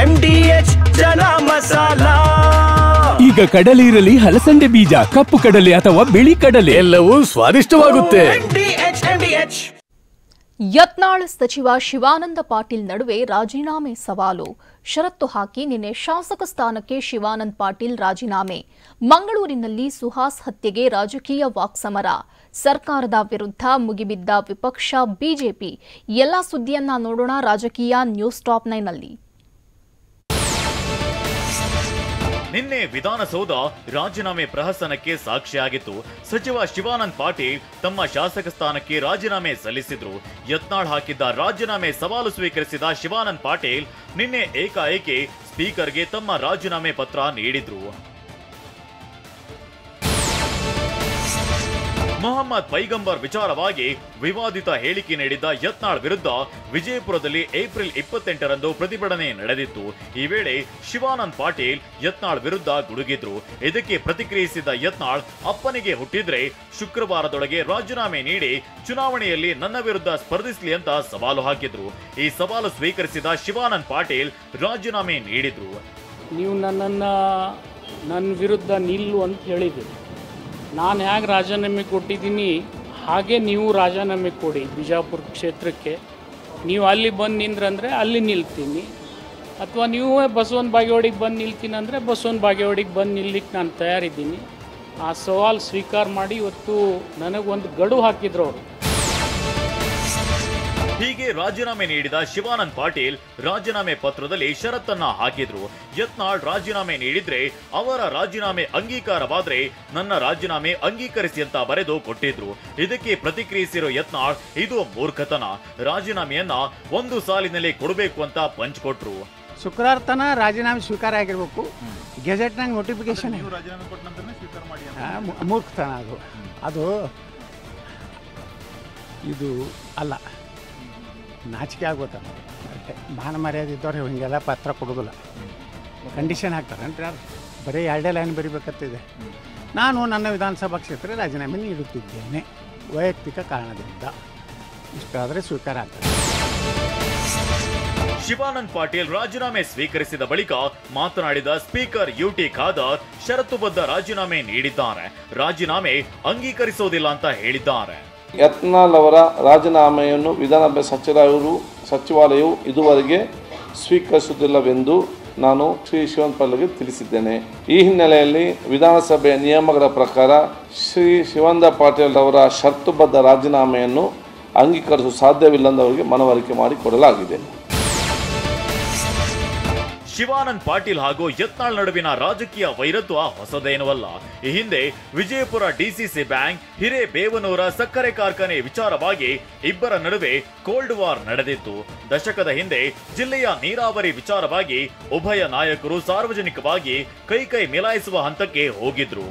MDH ಜನ ಮಸಾಲಾ. ಈಗ ಕಡಲೆ ಇರಲಿ, ಹಲಸಂದೆ ಬೀಜ, ಕಪ್ಪು ಕಡಲೆ ಅಥವಾ ಬಿಳಿ ಕಡಲೆ, ಎಲ್ಲವೂ ಸ್ವಾದಿಷ್ಟವಾಗುತ್ತೆ. ಯತ್ನಾಳ್ ಸಚಿವ ಶಿವಾನಂದ ಪಾಟೀಲ್ ನಡುವೆ ರಾಜೀನಾಮೆ ಸವಾಲು. ಷರತ್ತು ಹಾಕಿ ನಿನ್ನೆ ಶಾಸಕ ಸ್ಥಾನಕ್ಕೆ ಶಿವಾನಂದ ಪಾಟೀಲ್ ರಾಜೀನಾಮೆ. ಮಂಗಳೂರಿನಲ್ಲಿ ಸುಹಾಸ್ ಹತ್ಯೆಗೆ ರಾಜಕೀಯ ವಾಕ್ಸಮರ. ಸರ್ಕಾರದ ವಿರುದ್ಧ ಮುಗಿಬಿದ್ದ ವಿಪಕ್ಷ ಬಿಜೆಪಿ. ಎಲ್ಲ ಸುದ್ದಿಯನ್ನ ನೋಡೋಣ ರಾಜಕೀಯ ನ್ಯೂಸ್ ಟಾಪ್ 9 ನಲ್ಲಿ. ನಿನ್ನೆ ವಿಧಾನಸೌಧ ರಾಜೀನಾಮೆ ಪ್ರಹಸನಕ್ಕೆ ಸಾಕ್ಷಿಯಾಗಿತ್ತು. ಸಚಿವ ಶಿವಾನಂದ ಪಾಟೀಲ್ ತಮ್ಮ ಶಾಸಕ ಸ್ಥಾನಕ್ಕೆ ರಾಜೀನಾಮೆ ಸಲ್ಲಿಸಿದ್ರು. ಯತ್ನಾಳ್ ಹಾಕಿದ್ದ ರಾಜೀನಾಮೆ ಸವಾಲು ಸ್ವೀಕರಿಸಿದ ಶಿವಾನಂದ ಪಾಟೀಲ್ ನಿನ್ನೆ ಏಕಾಏಕಿ ಸ್ಪೀಕರ್ಗೆ ತಮ್ಮ ರಾಜೀನಾಮೆ ಪತ್ರ ನೀಡಿದ್ರು. ಮೊಹಮ್ಮದ್ ಪೈಗಂಬರ್ ವಿಚಾರವಾಗಿ ವಿವಾದಿತ ಹೇಳಿಕೆ ನೀಡಿದ್ದ ಯತ್ನಾಳ್ ವಿರುದ್ಧ ವಿಜಯಪುರದಲ್ಲಿ ಏಪ್ರಿಲ್ 28ರಂದು ಪ್ರತಿಭಟನೆ ನಡೆದಿತ್ತು. ಈ ವೇಳೆ ಶಿವಾನಂದ ಪಾಟೀಲ್ ಯತ್ನಾಳ್ ವಿರುದ್ಧ ಗುಡುಗಿದ್ರು. ಇದಕ್ಕೆ ಪ್ರತಿಕ್ರಿಯಿಸಿದ ಯತ್ನಾಳ್, ಅಪ್ಪನಿಗೆ ಹುಟ್ಟಿದ್ರೆ ಶುಕ್ರವಾರದೊಳಗೆ ರಾಜೀನಾಮೆ ನೀಡಿ ಚುನಾವಣೆಯಲ್ಲಿ ನನ್ನ ವಿರುದ್ಧ ಸ್ಪರ್ಧಿಸಲಿ ಅಂತ ಸವಾಲು ಹಾಕಿದ್ರು. ಈ ಸವಾಲು ಸ್ವೀಕರಿಸಿದ ಶಿವಾನಂದ ಪಾಟೀಲ್ ರಾಜೀನಾಮೆ ನೀಡಿದ್ರು. ನೀವು ನನ್ನ ವಿರುದ್ಧ ನಿಲ್ಲು ಅಂತ ಹೇಳಿದ್ದೀರಿ. ನಾನು ಹೇಗೆ ರಾಜೀನಾಮೆ ಕೊಟ್ಟಿದ್ದೀನಿ ಹಾಗೆ ನೀವು ರಾಜೀನಾಮೆ ಕೊಡಿ. ಬಿಜಾಪುರ ಕ್ಷೇತ್ರಕ್ಕೆ ನೀವು ಅಲ್ಲಿ ಬಂದು ನಿಂದ್ರಂದರೆ ಅಲ್ಲಿ ನಿಲ್ತೀನಿ, ಅಥವಾ ನೀವೇ ಬಸವನ ಬಾಗೇವಾಡಿಗೆ ಬಂದು ನಿಲ್ತೀನಿ ಅಂದರೆ ಬಸವನ ಬಾಗೇವಾಡಿಗೆ ಬಂದು ನಿಲ್ಲಿಕ್ಕೆ ನಾನು ತಯಾರಿದ್ದೀನಿ. ಆ ಸವಾಲು ಸ್ವೀಕಾರ ಮಾಡಿ ಇವತ್ತು ನನಗೊಂದು ಗಡುವು ಹಾಕಿದ್ರು ಅವರು. ಹೀಗೆ ರಾಜೀನಾಮೆ ನೀಡಿದ ಶಿವಾನಂದ ಪಾಟೀಲ್ ರಾಜೀನಾಮೆ ಪತ್ರದಲ್ಲಿ ಷರತ್ತನ್ನ ಹಾಕಿದ್ರು. ಯತ್ನಾಳ್ ರಾಜೀನಾಮೆ ನೀಡಿದ್ರೆ ಅವರ ರಾಜೀನಾಮೆ ಅಂಗೀಕಾರವಾದ್ರೆ ನನ್ನ ರಾಜೀನಾಮೆ ಅಂಗೀಕರಿಸಿ ಅಂತ ಬರೆದು ಕೊಟ್ಟಿದ್ರು. ಇದಕ್ಕೆ ಪ್ರತಿಕ್ರಿಯಿಸಿರೋ ಯತ್ನಾಳ್, ಇದು ಮೂರ್ಖತನ, ರಾಜೀನಾಮೆಯನ್ನ ಒಂದು ಸಾಲಿನಲ್ಲಿ ಕೊಡಬೇಕು ಅಂತ ಪಂಚ್ ಕೊಟ್ರು. ಶುಕ್ರವಾರ ತನ ರಾಜೀನಾಮೆ ಸ್ವೀಕಾರ ಆಗಿರ್ಬೇಕು. ಗೆಜೆಟ್ನಾಗ ನೋಟಿಫಿಕೇಶನ್ ಮೂರ್ಖತನ ಅದು ಇದು ಅಲ್ಲ, ನಾಚಿಕೆ ಆಗೋತ. ಮಾನ ಮರ್ಯಾದೆ ಇದ್ದವ್ರು ಹಿಂಗೆಲ್ಲ ಪತ್ರ ಕೊಡೋದಿಲ್ಲ, ಕಂಡೀಷನ್ ಹಾಕ್ತಾರೆ ಅಂತ. ಯಾರು ಬರೀ 2 ಲೈನ್ ಬರೀಬೇಕಂತಿದೆ. ನಾನು ನನ್ನ ವಿಧಾನಸಭಾ ಕ್ಷೇತ್ರ ರಾಜೀನಾಮೆ ನೀಡುತ್ತಿದ್ದೇನೆ ವೈಯಕ್ತಿಕ ಕಾರಣದಿಂದ. ಇಷ್ಟಾದರೆ ಸ್ವೀಕಾರ ಆಗ್ತದೆ. ಶಿವಾನಂದ ಪಾಟೀಲ್ ರಾಜೀನಾಮೆ ಸ್ವೀಕರಿಸಿದ ಬಳಿಕ ಮಾತನಾಡಿದ ಸ್ಪೀಕರ್ ಯುಟಿ ಖಾದರ್ ಷರತ್ತುಬದ್ಧ ರಾಜೀನಾಮೆ ನೀಡಿದ್ದಾರೆ, ರಾಜೀನಾಮೆ ಅಂಗೀಕರಿಸೋದಿಲ್ಲ ಅಂತ ಹೇಳಿದ್ದಾರೆ. ಯತ್ನಾಳ್ ಅವರ ರಾಜೀನಾಮೆಯನ್ನು ವಿಧಾನಸಭೆ ಸಚಿವಾಲಯವು ಇದುವರೆಗೆ ಸ್ವೀಕರಿಸುವುದಿಲ್ಲವೆಂದು ನಾನು ಶ್ರೀ ಶಿವಾನಂದ ಪಾಟೀಲ್ಗೆ ತಿಳಿಸಿದ್ದೇನೆ. ಈ ಹಿನ್ನೆಲೆಯಲ್ಲಿ ವಿಧಾನಸಭೆಯ ನಿಯಮಗಳ ಪ್ರಕಾರ ಶ್ರೀ ಶಿವಾನಂದ ಪಾಟೀಲ್ ಅವರ ಷರತ್ತುಬದ್ಧ ರಾಜೀನಾಮೆಯನ್ನು ಅಂಗೀಕರಿಸಲು ಸಾಧ್ಯವಿಲ್ಲದವರಿಗೆ ಮನವರಿಕೆ ಮಾಡಿಕೊಡಲಾಗಿದೆ. ಶಿವಾನಂದ ಪಾಟೀಲ್ ಹಾಗೂ ಯತ್ನಾಳ್ ನಡುವಿನ ರಾಜಕೀಯ ವೈರತ್ವ ಹೊಸದೇನವಲ್ಲ. ಈ ಹಿಂದೆ ವಿಜಯಪುರ ಡಿಸಿಸಿ ಬ್ಯಾಂಕ್, ಹಿರೇಬೇವನೂರ ಸಕ್ಕರೆ ಕಾರ್ಖಾನೆ ವಿಚಾರವಾಗಿ ಇಬ್ಬರ ನಡುವೆ ಕೋಲ್ಡ್ ವಾರ್ ನಡೆದಿತ್ತು. ದಶಕದ ಹಿಂದೆ ಜಿಲ್ಲೆಯ ನೀರಾವರಿ ವಿಚಾರವಾಗಿ ಉಭಯ ನಾಯಕರು ಸಾರ್ವಜನಿಕವಾಗಿ ಕೈ ಮಿಲಾಯಿಸುವ ಹಂತಕ್ಕೆ ಹೋಗಿದ್ರು.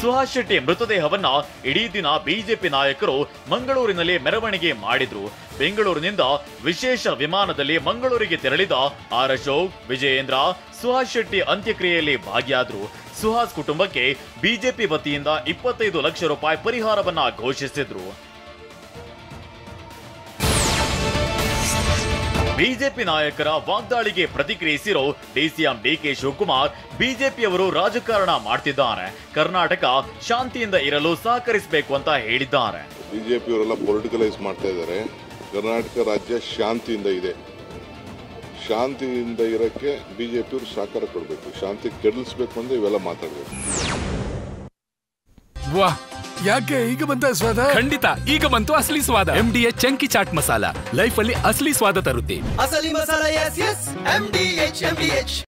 ಸುಹಾಸ್ ಶೆಟ್ಟಿ ಮೃತದೇಹವನ್ನ ಇಡೀ ದಿನ ಬಿಜೆಪಿ ನಾಯಕರು ಮಂಗಳೂರಿನಲ್ಲಿ ಮೆರವಣಿಗೆ ಮಾಡಿದ್ರು. ಬೆಂಗಳೂರಿನಿಂದ ವಿಶೇಷ ವಿಮಾನದಲ್ಲಿ ಮಂಗಳೂರಿಗೆ ತೆರಳಿದ ಆರ್ ಅಶೋಕ್, ವಿಜಯೇಂದ್ರ ಸುಹಾಸ್ ಶೆಟ್ಟಿ ಅಂತ್ಯಕ್ರಿಯೆಯಲ್ಲಿ ಭಾಗಿಯಾದ್ರು. ಸುಹಾಸ್ ಕುಟುಂಬಕ್ಕೆ ಬಿಜೆಪಿ ವತಿಯಿಂದ 25 ಲಕ್ಷ ರೂಪಾಯಿ ಪರಿಹಾರವನ್ನ ಘೋಷಿಸಿದ್ರು. ಬಿಜೆಪಿ ನಾಯಕರ ವಾಗ್ದಾಳಿಗೆ ಪ್ರತಿಕ್ರಿಯಿಸಿರೋ ಡಿಸಿಎಂ ಡಿಕೆ ಶಿವಕುಮಾರ್, ಬಿಜೆಪಿಯವರು ರಾಜಕಾರಣ ಮಾಡ್ತಿದ್ದಾರೆ, ಕರ್ನಾಟಕ ಶಾಂತಿಯಿಂದ ಇರಲು ಸಹಕರಿಸಬೇಕು ಅಂತ ಹೇಳಿದ್ದಾರೆ. ಬಿಜೆಪಿಯವರೆಲ್ಲ ಪೊಲಿಟಿಕಲೈಸ್ ಮಾಡ್ತಾ ಇದ್ದಾರೆ. ಕರ್ನಾಟಕ ರಾಜ್ಯ ಶಾಂತಿಯಿಂದ ಇದೆ, ಶಾಂತಿಯಿಂದ ಇರಕ್ಕೆ ಬಿಜೆಪಿಯವರು ಸಹಕಾರ ಕೊಡಬೇಕು. ಶಾಂತಿ ಕೆಡಿಸ್ಬೇಕು ಅಂದ್ರೆ ಇವೆಲ್ಲ ಮಾತಾಡಬೇಕು. ವಾಹ್, ಯಾಕೆ ಈಗ ಬಂತ ಸ್ವಾದ? ಖಂಡಿತ ಈಗ ಬಂತು ಅಸಲಿ ಸ್ವಾದ. MDH chunky chaat masala life ಅಲ್ಲಿ ಅಸಲಿ ಸ್ವಾದ ತರುತ್ತೆ. ಅಸಲಿ ಮಸಾಲ, ಎಸ್ ಎಸ್ MDH.